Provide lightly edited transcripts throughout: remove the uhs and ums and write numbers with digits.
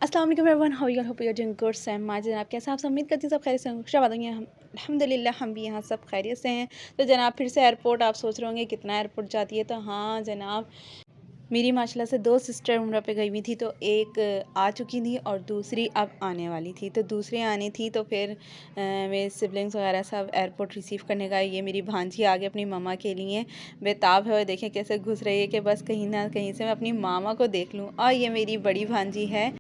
अस्सलाम वालेकुम everyone, how you hope you are doing good. Sam Majid आप कैसे? आपसे उम्मीद करती हूँ सब खैरियत से होंगे। खुशबाद होंगे हम अल्हम्दुलिल्लाह, हम भी यहाँ सब खैरियत से हैं। तो जनाब फिर से एयरपोर्ट, आप सोच रहे होंगे कितना एयरपोर्ट जाती है। तो हाँ जनाब, मेरी माशाल्लाह से दो सिस्टर उम्रा पे गई हुई थी। तो एक आ चुकी थी और दूसरी अब आने वाली थी। तो दूसरी आनी थी तो फिर मेरे सिबलिंग्स वगैरह सब एयरपोर्ट रिसीव करने का। ये मेरी भांजी आ गई अपनी मामा के लिए, बेताब है और देखें कैसे घुस रही है कि बस कहीं ना कहीं से मैं अपनी मामा को देख लूँ। और ये मेरी बड़ी भांजी है,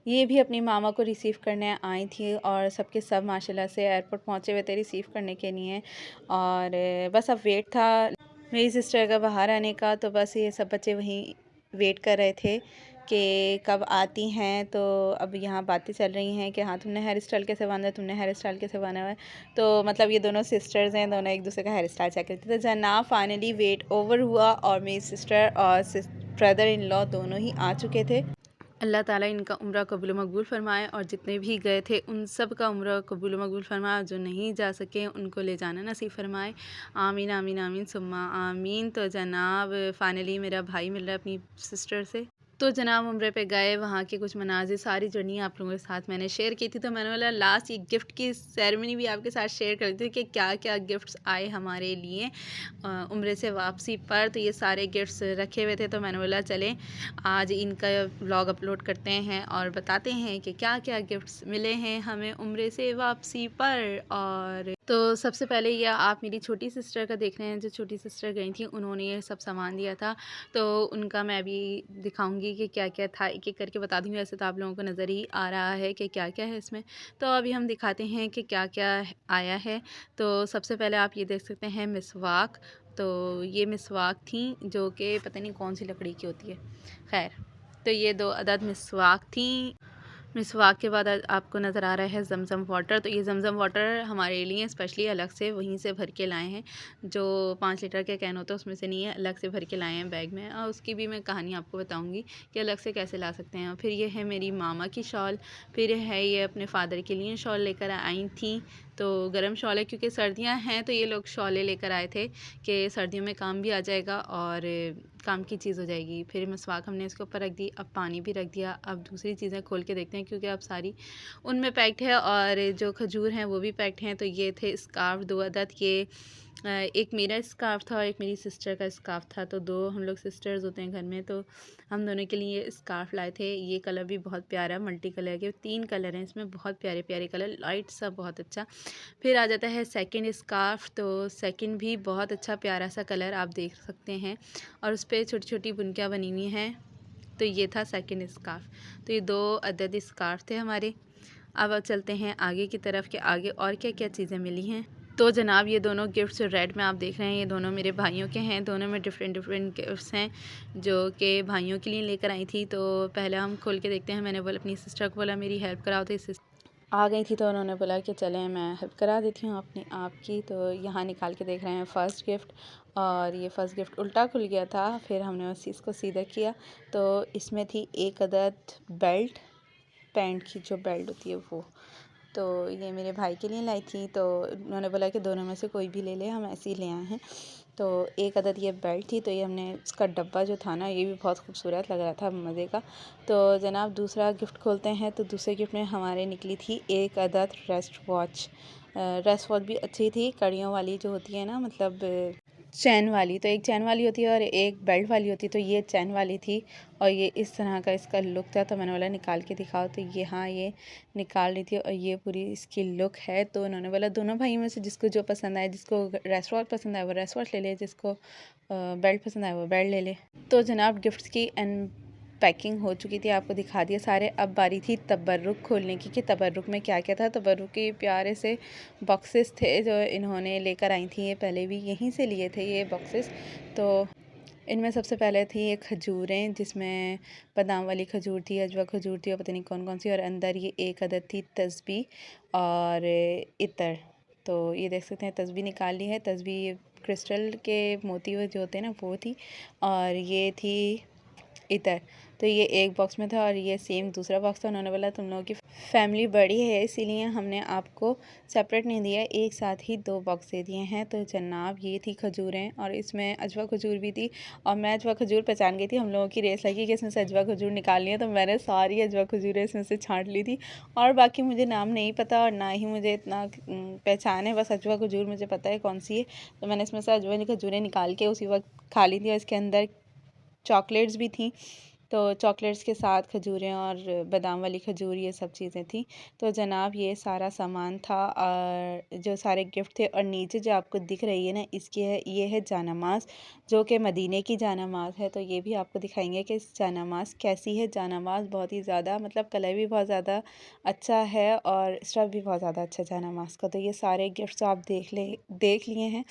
ये भी अपनी मामा को रिसीव करने आई थी और सबके सब माशाल्लाह से एयरपोर्ट पहुँचे हुए थे रिसीव करने के लिए। और बस अब वेट था मेरी सिस्टर का बाहर आने का। तो बस ये सब बच्चे वहीं वेट कर रहे थे कि कब आती हैं। तो अब यहाँ बातें चल रही हैं कि हाँ तुमने हेयर स्टाइल कैसे बांधा है, तुमने हेयर स्टाइल कैसे बांधा हुआ है। तो मतलब ये दोनों सिस्टर्स हैं, दोनों एक दूसरे का हेयर स्टाइल चेक करते थे। तो जनाब फाइनली वेट ओवर हुआ और मेरी सिस्टर और ब्रदर इन लॉ दोनों ही आ चुके थे। अल्लाह ताला इनका उम्रा कबूल मकबूल फ़रमाए और जितने भी गए थे उन सब का उम्रा कबूल मकबूल फ़रमाए, जो नहीं जा सके उनको ले जाना नसीब फ़रमाए। आमीन आमीन आमीन सुम्मा आमीन। तो जनाब फ़ाइनली मेरा भाई मिल रहा है अपनी सिस्टर से। तो जनाब उम्रे पे गए, वहाँ के कुछ मनाज़िर सारी जर्नी आप लोगों के साथ मैंने शेयर की थी। तो मैंने बोला लास्ट ये गिफ्ट की सेरेमनी भी आपके साथ शेयर कर दी थी कि क्या क्या गिफ्ट्स आए हमारे लिए उम्रे से वापसी पर। तो ये सारे गिफ्ट्स रखे हुए थे। तो मैंने बोला चलें आज इनका व्लॉग अपलोड करते हैं और बताते हैं कि क्या क्या गिफ्ट्स मिले हैं हमें उम्रे से वापसी पर। और तो सबसे पहले ये आप मेरी छोटी सिस्टर का देख रहे हैं, जो छोटी सिस्टर गई थी उन्होंने ये सब सामान दिया था। तो उनका मैं भी दिखाऊंगी कि क्या क्या था, एक एक करके बता दूंगी। वैसे तो आप लोगों को नज़र ही आ रहा है कि क्या क्या है इसमें। तो अभी हम दिखाते हैं कि क्या क्या आया है। तो सबसे पहले आप ये देख सकते हैं मिसवाक। तो ये मिसवाक थी जो कि पता नहीं कौन सी लकड़ी की होती है। खैर, तो ये 2 अदद मिसवाक थी। मिसवाक के बाद आपको नज़र आ रहा है ज़मज़म वाटर। तो ये ज़मज़म वाटर हमारे लिए स्पेशली अलग से वहीं से भर के लाए हैं। जो 5 लीटर के कैन होता है उसमें से नहीं है, अलग से भर के लाए हैं बैग में। और उसकी भी मैं कहानी आपको बताऊंगी कि अलग से कैसे ला सकते हैं। फिर ये है मेरी मामा की शॉल। फिर है ये अपने फ़ादर के लिए शॉल लेकर आई थी। तो गर्म शॉल है क्योंकि सर्दियां हैं, तो ये लोग शॉलें लेकर आए थे कि सर्दियों में काम भी आ जाएगा और काम की चीज़ हो जाएगी। फिर मसवाक हमने इसके ऊपर रख दी, अब पानी भी रख दिया। अब दूसरी चीज़ें खोल के देखते हैं क्योंकि अब सारी उनमें पैक्ड है और जो खजूर हैं वो भी पैक्ड हैं। तो ये थे स्कार्फ 2 अदद। ये एक मेरा स्कार्फ था और एक मेरी सिस्टर का स्कार्फ था। तो 2 हम लोग सिस्टर्स होते हैं घर में, तो हम दोनों के लिए स्कार्फ लाए थे। ये कलर भी बहुत प्यारा, मल्टी कलर के 3 कलर हैं इसमें, बहुत प्यारे प्यारे कलर, लाइट सा बहुत अच्छा। फिर आ जाता है सेकंड स्कार्फ। तो सेकंड भी बहुत अच्छा प्यारा सा कलर आप देख सकते हैं और उस पर छोटी छोटी बुनकियाँ बनी हुई हैं। तो ये था सेकंड स्कार्फ। तो ये 2 अदद स्कार्फ थे हमारे। अब चलते हैं आगे की तरफ कि आगे और क्या क्या चीज़ें मिली हैं। तो जनाब ये दोनों गिफ्ट्स जो रेड में आप देख रहे हैं ये दोनों मेरे भाइयों के हैं। दोनों में डिफरेंट डिफरेंट गिफ्ट्स हैं जो कि भाइयों के लिए लेकर आई थी। तो पहले हम खोल के देखते हैं। मैंने बोला अपनी सिस्टर को बोला मेरी हेल्प कराओ, तो सिस्टर आ गई थी तो उन्होंने बोला कि चलें मैं हेल्प करा देती हूँ अपने आप की। तो यहाँ निकाल के देख रहे हैं फ़र्स्ट गिफ्ट, और ये फ़र्स्ट गिफ्ट उल्टा खुल गया था। फिर हमने उस चीज़ को सीधा किया। तो इसमें थी एक अदद बेल्ट, पैंट की जो बेल्ट होती है वो। तो ये मेरे भाई के लिए लाई थी। तो उन्होंने बोला कि दोनों में से कोई भी ले ले, हम ऐसे ही ले आए हैं। तो एक अदद ये बेल्ट थी। तो ये हमने इसका डब्बा जो था ना ये भी बहुत खूबसूरत लग रहा था, मज़े का। तो जनाब दूसरा गिफ्ट खोलते हैं। तो दूसरे गिफ्ट में हमारे निकली थी एक अदद रेस्ट वॉच। रेस्ट वॉच भी अच्छी थी, कड़ियों वाली जो होती है ना, मतलब चैन वाली। तो एक चैन वाली होती है और एक बेल्ट वाली होती है। तो ये चैन वाली थी और ये इस तरह का इसका लुक था। तो मैंने बोला निकाल के दिखाओ। तो ये हाँ ये निकाल रही थी और ये पूरी इसकी लुक है। तो उन्होंने बोला दोनों भाइयों में से जिसको जो पसंद आए, जिसको रेस्ट वॉच पसंद आए वो रेस्ट वॉच ले ले, जिसको बेल्ट पसंद आए वो बेल्ट ले ले। तो जनाब गिफ्ट्स की एंड पैकिंग हो चुकी थी, आपको दिखा दिया सारे। अब बारी थी तबर्रुक खोलने की कि तबर्रुक में क्या क्या था। तबर्रुक के प्यारे से बॉक्सेस थे जो इन्होंने लेकर आई थी। ये पहले भी यहीं से लिए थे ये बॉक्सेस। तो इनमें सबसे पहले थी ये खजूरें, जिसमें बादाम वाली खजूर थी, अजवा खजूर थी और पता नहीं कौन कौन सी। और अंदर ये एक अदद थी तस्बीह और इतर। तो ये देख सकते हैं तस्बीह निकाल ली है। तस्बीह क्रिस्टल के मोती जो होते हैं ना वो थी, और ये थी इतर। तो ये एक बॉक्स में था और ये सेम दूसरा बॉक्स था। उन्होंने बोला तुम लोगों की फैमिली बड़ी है इसीलिए हमने आपको सेपरेट नहीं दिया, एक साथ ही 2 बॉक्स दे दिए हैं। तो जनाब ये थी खजूरें और इसमें अजवा खजूर भी थी और मैं अजवा खजूर पहचान गई थी। हम लोगों की रेस लगी कि इसमें से अजवा खजूर निकालनी है, तो मैंने सारी अजवा खजूरें इसमें से छाँट ली थी। और बाकी मुझे नाम नहीं पता और ना ही मुझे इतना पहचान है, बस अजवा खजूर मुझे पता है कौन सी है। तो मैंने इसमें से अजवा खजूरें निकाल के उसी वक्त खा ली थी और इसके अंदर चॉकलेट्स भी थी, तो चॉकलेट्स के साथ खजूरें और बादाम वाली खजूर ये सब चीज़ें थी। तो जनाब ये सारा सामान था और जो सारे गिफ्ट थे। और नीचे जो आपको दिख रही है ना इसकी है, ये है जानामाज़ जो कि मदीने की जानामाज़ है। तो ये भी आपको दिखाएंगे कि जानामाज़ कैसी है। जानामाज़ बहुत ही ज़्यादा मतलब कलर भी बहुत ज़्यादा अच्छा है और स्टफ़ भी बहुत ज़्यादा अच्छा जानामाज़ का। तो ये सारे गिफ्ट्स आप देख लिए हैं।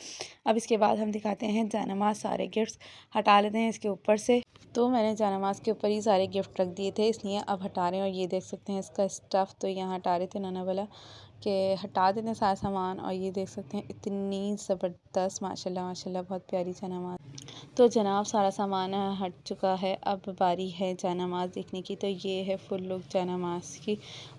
अब इसके बाद हम दिखाते हैं जानामाज़। सारे गिफ्ट्स हटा लेते हैं इसके ऊपर से। तो मैंने जानामाज़ के ऊपर ही सारे गिफ्ट रख दिए थे इसलिए अब हटा रहे हैं। और ये देख सकते हैं इसका स्टफ़ तो यहाँ हटा रहे थे, नाना वाला कि हटा देते हैं सारा सामान। और ये देख सकते हैं इतनी ज़बरदस्त माशाल्लाह माशाल्लाह बहुत प्यारी जानामाज़। तो जनाब सारा सामान हट चुका है, अब बारी है जानामाज़ देखने की। तो ये है फुल लुक जानामाज़ की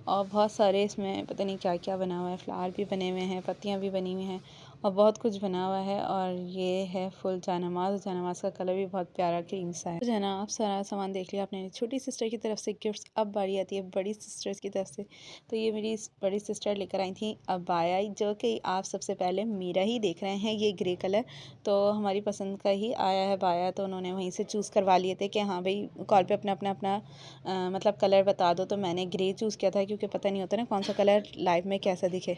और बहुत सारे इसमें पता नहीं क्या क्या बना हुआ है, फ्लावर भी बने हुए हैं, पत्तियाँ भी बनी हुई हैं और बहुत कुछ बना हुआ है। और ये है फुल जानामाज़। जानामाज़ का कलर भी बहुत प्यारा क्रीम सा है। तो जनाब सारा सामान देख लिया आपने छोटी सिस्टर की तरफ से गिफ्ट्स। अब बारी आती है बड़ी सिस्टर्स की तरफ से। तो ये मेरी बड़ी सिस्टर लेकर आई थी अबाया, जो कि आप सबसे पहले मेरा ही देख रहे हैं, ये ग्रे कलर तो हमारी पसंद का ही आया है बाया। तो उन्होंने वहीं से चूज़ करवा लिए थे कि हाँ भाई कॉल पे अपना मतलब कलर बता दो। तो मैंने ग्रे चूज़ किया था क्योंकि पता नहीं होता ना कौन सा कलर लाइव में कैसा दिखे।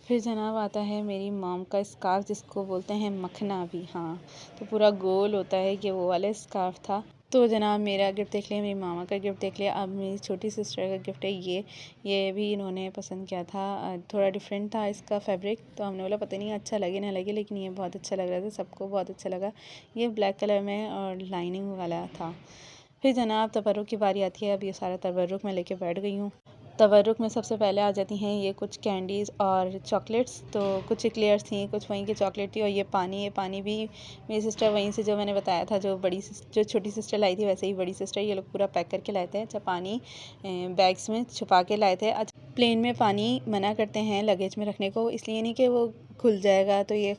फिर जनाब आता है मेरी मॉम का स्कार्फ जिसको बोलते हैं मखना भी, हाँ तो पूरा गोल होता है कि वो वाला स्कार्फ था। तो जनाब मेरा गिफ्ट देख लिया, मेरी मामा का गिफ्ट देख लिया। अब मेरी छोटी सिस्टर का गिफ्ट है ये भी इन्होंने पसंद किया था। थोड़ा डिफरेंट था इसका फैब्रिक, तो हमने बोला पता नहीं अच्छा लगे ना लगे, लेकिन ये बहुत अच्छा लग रहा था, सबको बहुत अच्छा लगा। ये ब्लैक कलर में और लाइनिंग वाला था। फिर जनाब तबर्रुक की बारी आती है। अब ये सारा तबर्रुक मैं लेके बैठ गई हूँ। तबर्रुक में सबसे पहले आ जाती हैं ये कुछ कैंडीज़ और चॉकलेट्स। तो कुछ एक्लेयर्स थी, कुछ वहीं की चॉकलेट थी और ये पानी भी मेरी सिस्टर वहीं से जो मैंने बताया था जो छोटी सिस्टर लाई थी वैसे ही बड़ी सिस्टर ये लोग पूरा पैक करके लाए थे। अच्छा पानी बैग्स में छुपा के लाए थे। अच्छा प्लेन में पानी मना करते हैं लगेज में रखने को, इसलिए नहीं कि वो खुल जाएगा तो ये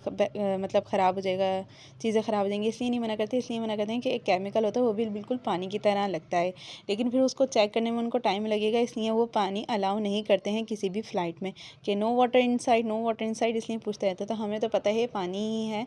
मतलब ख़राब हो जाएगा, चीज़ें ख़राब हो जाएंगी, इसलिए नहीं मना करते। इसलिए मना करते हैं कि एक केमिकल होता है वो भी बिल्कुल पानी की तरह लगता है, लेकिन फिर उसको चेक करने में उनको टाइम लगेगा, इसलिए वो पानी अलाउ नहीं करते हैं किसी भी फ़्लाइट में कि no water inside, no water inside, इसलिए पूछते रहते हैं। तो हमें तो पता है पानी ही है,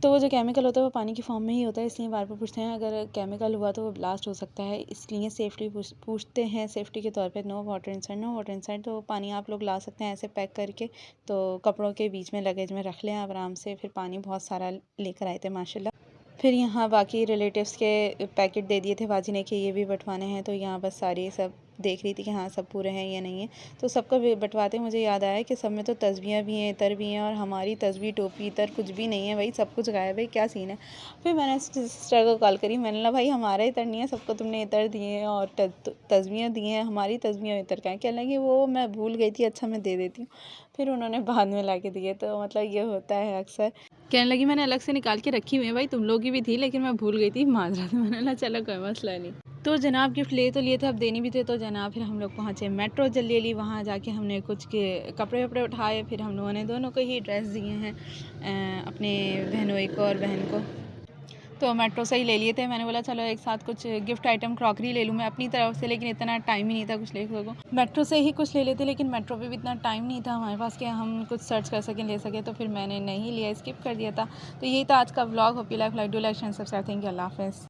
तो वो जो केमिकल होता है वो पानी की फॉर्म में ही होता है, इसलिए बार बार पूछते हैं। अगर केमिकल हुआ तो वो ब्लास्ट हो सकता है, इसलिए सेफ्टी पूछते हैं सेफ्टी के तौर पे no water inside, no water inside. तो पानी आप लोग ला सकते हैं ऐसे पैक करके, तो कपड़ों के बीच में लगेज में रख लें आराम से। फिर पानी बहुत सारा लेकर आए थे माशाल्लाह। फिर यहाँ बाकी रिलेटिव्स के पैकेट दे दिए थे बाजी ने कि ये भी बंटवाने हैं। तो यहाँ बस सारी सब देख रही थी कि हाँ सब पूरे हैं या नहीं है। तो सबका बंटवाते मुझे याद आया कि सब में तो तस्वीरें भी हैं, इतर भी हैं, और हमारी तस्वीर टोपी इतर कुछ भी नहीं है भाई, सब कुछ गायब है, क्या सीन है। फिर मैंने सिस्टर को कॉल करी, मैंने कहा भाई हमारा इतर नहीं है, सबको तुमने इतर दिए हैं और तस्वीरें दी हैं, हमारी तस्वीरें इतर का है। कहने लगी वो मैं भूल गई थी, अच्छा मैं दे देती हूँ। फिर उन्होंने बाद में ला के दिए। तो मतलब ये होता है अक्सर। कहने लगी मैंने अलग से निकाल के रखी हुई है भाई, तुम लोग की भी थी लेकिन मैं भूल गई थी, माजरत। मैंने ना चलो कोई मसला नहीं। तो जनाब गिफ्ट ले तो लिए थे, अब देनी भी थे। तो जनाब फिर हम लोग पहुँचे मेट्रो जल्दी जल्दी, वहाँ जाके हमने कुछ के कपड़े वपड़े उठाए। फिर हम लोगों ने दोनों को ही ड्रेस दिए हैं, अपने बहनोई को और बहन को। तो मेट्रो से ही ले लिए थे। मैंने बोला चलो एक साथ कुछ गिफ्ट आइटम क्रॉकरी ले लूँ मैं अपनी तरफ से, लेकिन इतना टाइम ही नहीं था कुछ लेने को। मेट्रो से ही कुछ ले लेते, लेकिन मेट्रो पे भी इतना टाइम नहीं था हमारे पास कि हम कुछ सर्च कर सकें ले सकें। तो फिर मैंने नहीं लिया, स्किप कर दिया था। तो यही था आज का vlog. Hope you like do like and subscribe. Thank you, अल्लाह हाफ़िज़।